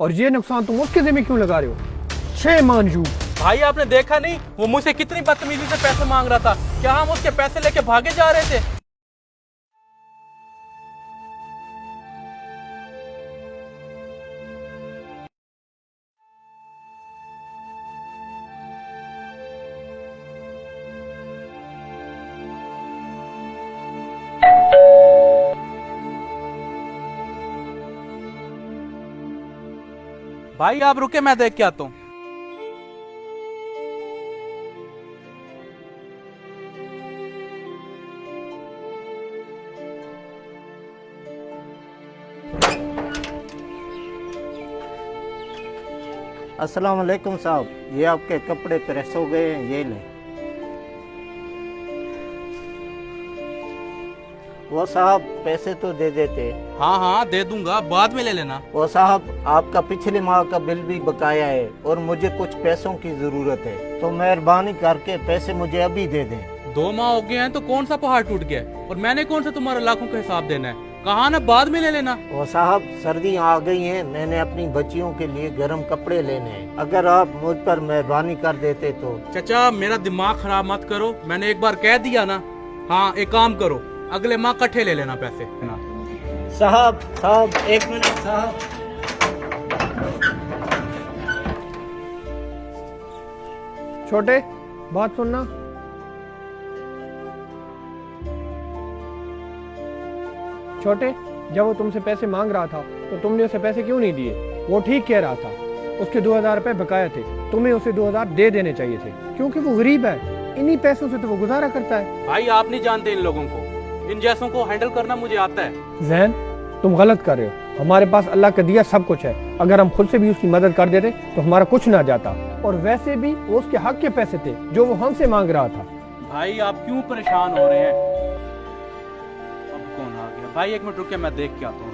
और ये नुकसान तुम उसके जिम्मे क्यों लगा रहे हो? Shame on you. भाई आपने देखा नहीं वो मुझसे कितनी बदतमीजी से पैसे मांग रहा था। क्या हम उसके पैसे लेके भागे जा रहे थे? भाई आप रुके, मैं देख के आता हूँ। अस्सलाम वालेकुम साहब, ये आपके कपड़े प्रेस हो गए हैं, ये लें। वो साहब पैसे तो दे देते। हाँ हाँ दे दूंगा, बाद में ले लेना। वो साहब आपका पिछले माह का बिल भी बकाया है और मुझे कुछ पैसों की जरूरत है, तो मेहरबानी करके पैसे मुझे अभी दे दें। 2 माह हो गए हैं तो कौन सा पहाड़ टूट गया है? और मैंने कौन सा तुम्हारा लाखों का हिसाब देना है? कहा ना बाद में ले लेना। वो साहब सर्दियाँ आ गई हैं, मैंने अपनी बच्चियों के लिए गर्म कपड़े लेने हैं, अगर आप मुझ पर मेहरबानी कर देते तो। चाचा मेरा दिमाग खराब मत करो, मैंने एक बार कह दिया ना। हाँ एक काम करो, अगले माह इकट्ठे ले लेना पैसे। साहब साहब एक मिनट साहब। छोटे, बात सुनना। छोटे, जब वो तुमसे पैसे मांग रहा था तो तुमने उसे पैसे क्यों नहीं दिए? वो ठीक कह रहा था, उसके 2000 रुपए बकाया थे, तुम्हें उसे 2000 दे देने चाहिए थे, क्योंकि वो गरीब है, इन्हीं पैसों से तो वो गुजारा करता है। भाई आप नहीं जानते इन लोगों को, इन जैसों को हैंडल करना मुझे आता है। जैन, तुम गलत कर रहे हो। हमारे पास अल्लाह का दिया सब कुछ है, अगर हम खुद से भी उसकी मदद कर देते तो हमारा कुछ ना जाता। और वैसे भी वो उसके हक के पैसे थे जो वो हमसे मांग रहा था। भाई आप क्यों परेशान हो रहे हैं? अब कौन आ गया? भाई 1 मिनट रुके, मैं देख के आता हूँ।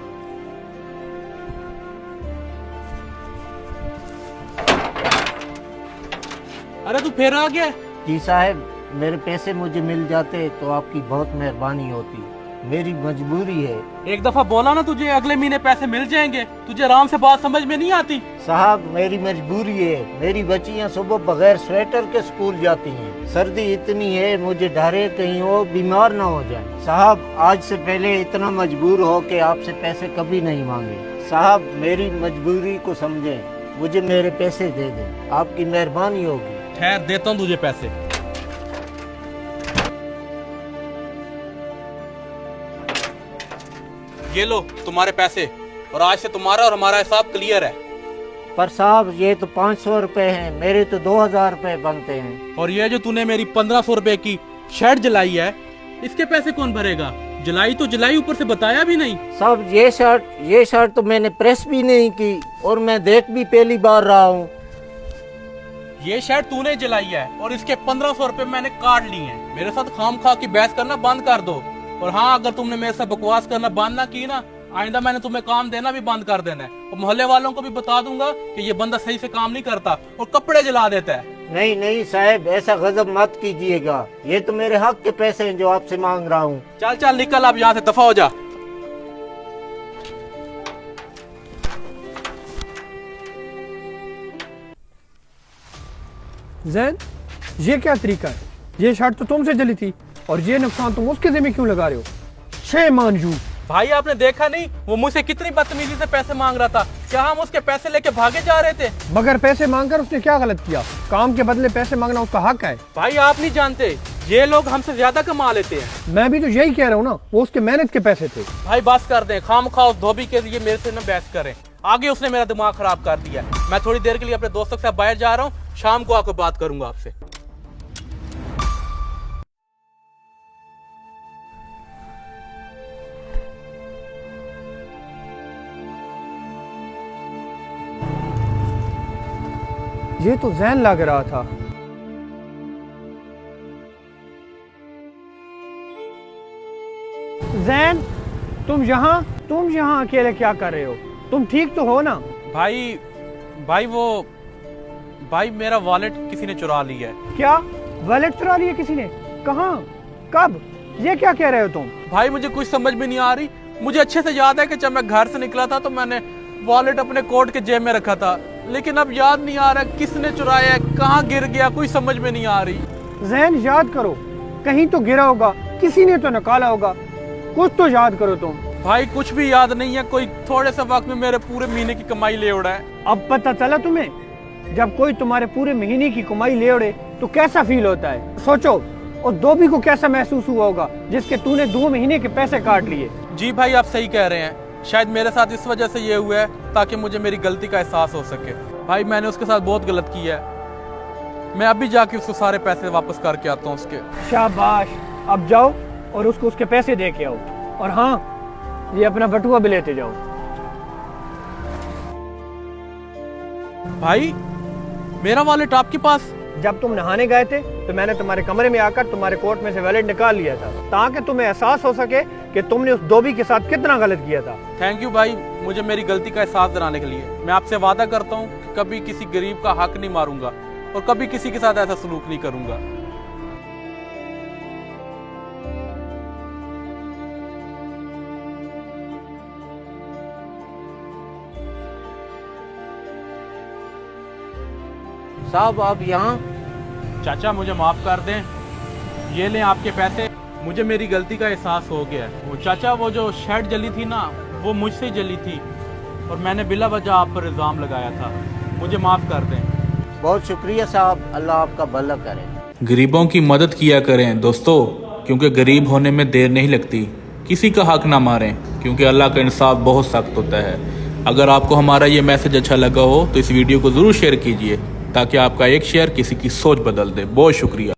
अरे तू फिर आ गया? जी साहब, मेरे पैसे मुझे मिल जाते तो आपकी बहुत मेहरबानी होती, मेरी मजबूरी है। एक दफा बोला ना तुझे अगले महीने पैसे मिल जाएंगे, तुझे आराम से बात समझ में नहीं आती? साहब मेरी मजबूरी है, मेरी बच्चियां सुबह बगैर स्वेटर के स्कूल जाती हैं, सर्दी इतनी है, मुझे डर है कहीं वो बीमार ना हो जाए। साहब आज से पहले इतना मजबूर हो के आपसे पैसे कभी नहीं मांगे। साहब मेरी मजबूरी को समझें, मुझे मेरे पैसे दे दें, आपकी मेहरबानी होगी। ठहर, देता हूँ तुझे पैसे। ये लो तुम्हारे पैसे, और आज से तुम्हारा और हमारा हिसाब क्लियर है। पर साहब ये तो 500 रुपए हैं, मेरे तो 2000 रुपए बनते हैं। और ये जो तूने मेरी 1500 रुपए की शर्ट जलाई है, इसके पैसे कौन भरेगा? जलाई तो जलाई, ऊपर से बताया भी नहीं। साहब ये शर्ट तो मैंने प्रेस भी नहीं की और मैं देख भी पहली बार रहा हूँ। ये शर्ट तूने जलाई है और इसके 1500 रुपए मैंने काट लिए हैं। मेरे साथ खाम खा की बहस करना बंद कर दो। और हाँ, अगर तुमने मेरे साथ बकवास करना बंद ना की ना, आइंदा मैंने तुम्हें काम देना भी बंद कर देना है। और मोहल्ले वालों को भी बता दूंगा कि ये बंदा सही से काम नहीं करता और कपड़े जला देता है। नहीं नहीं साहब, ऐसा गजब मत कीजिएगा, ये तो मेरे हक के पैसे हैं जो आपसे मांग रहा हूँ। चल चल निकल, अब यहाँ से दफा हो जा। जैन, ये क्या तरीका है? ये शर्ट तो तुमसे जली थी और ये नुकसान तुम उसके जिम्मे क्यों लगा रहे हो? Shame on you. भाई आपने देखा नहीं वो मुझसे कितनी बदतमीजी से पैसे मांग रहा था? क्या हम उसके पैसे लेके भागे जा रहे थे? बगैर पैसे मांगकर उसने क्या गलत किया? काम के बदले पैसे मांगना उसका हक है। भाई आप नहीं जानते, ये लोग हमसे ज्यादा कमा लेते हैं। मैं भी तो यही कह रहा हूँ ना, वो उसके मेहनत के पैसे थे। भाई बस कर दें, खाम खा उस धोबी के लिए मेरे से न बहस करें। आगे उसने मेरा दिमाग खराब कर दिया। मैं थोड़ी देर के लिए अपने दोस्तों के साथ बाहर जा रहा हूँ, शाम को आकर बात करूंगा आपसे। ये तो जैन लग रहा था। जैन, तुम यहाँ अकेले क्या कर रहे हो? तुम ठीक तो हो ना? भाई मेरा वॉलेट किसी ने चुरा लिया है। क्या वॉलेट चुरा लिया किसी ने? कहाँ? कब? ये क्या कह रहे हो तुम? भाई मुझे कुछ समझ में नहीं आ रही। मुझे अच्छे से याद है कि जब मैं घर से निकला था तो मैंने वॉलेट अपने कोट के जेब में रखा था, लेकिन अब याद नहीं आ रहा किसने चुराया है, कहाँ गिर गया, कोई समझ में नहीं आ रही। जहन याद करो, कहीं तो गिरा होगा, किसी ने तो निकाला होगा, कुछ तो याद करो तुम। भाई कुछ भी याद नहीं है, कोई थोड़े से वक्त में मेरे पूरे महीने की कमाई ले उड़ा है। अब पता चला तुम्हें, जब कोई तुम्हारे पूरे महीने की कमाई ले उड़े तो कैसा फील होता है। सोचो, और धोबी को कैसा महसूस हुआ होगा जिसके तूने 2 महीने के पैसे काट लिए। जी भाई आप सही कह रहे हैं, शायद मेरे साथ इस वजह से ये हुआ है ताकि मुझे मेरी गलती का एहसास हो सके। भाई मैंने उसके साथ बहुत गलत किया है, मैं अभी जाके उसको सारे पैसे वापस करके आता हूँ उसके। शाबाश, अब जाओ और उसको उसके पैसे दे के आओ, और हाँ, ये अपना बटुआ भी लेते जाओ। भाई मेरा वॉलेट आपके पास? जब तुम नहाने गए थे तो मैंने तुम्हारे कमरे में आकर तुम्हारे कोट में से वॉलेट निकाल लिया था, ताकि तुम्हें एहसास हो सके कि तुमने उस धोबी के साथ कितना गलत किया था। थैंक यू भाई, मुझे मेरी गलती का एहसास दिलाने के लिए। मैं आपसे वादा करता हूँ कि कभी किसी गरीब का हक नहीं मारूंगा और कभी किसी के साथ ऐसा सलूक नहीं करूंगा। साहब आप यहाँ? चाचा मुझे माफ कर दें, ये लें आपके पैसे। मुझे मेरी गलती का एहसास हो गया है। वो चाचा, वो जो शर्ट जली थी ना, वो मुझसे ही जली थी और मैंने बिला वजह आप पर इल्ज़ाम लगाया था, मुझे माफ़ कर दें। बहुत शुक्रिया साहब, अल्लाह आपका भला करे। गरीबों की मदद किया करें दोस्तों, क्योंकि गरीब होने में देर नहीं लगती। किसी का हक ना मारें, क्योंकि अल्लाह का इंसाफ बहुत सख्त होता है। अगर आपको हमारा ये मैसेज अच्छा लगा हो तो इस वीडियो को ज़रूर शेयर कीजिए, ताकि आपका एक शेयर किसी की सोच बदल दे। बहुत शुक्रिया।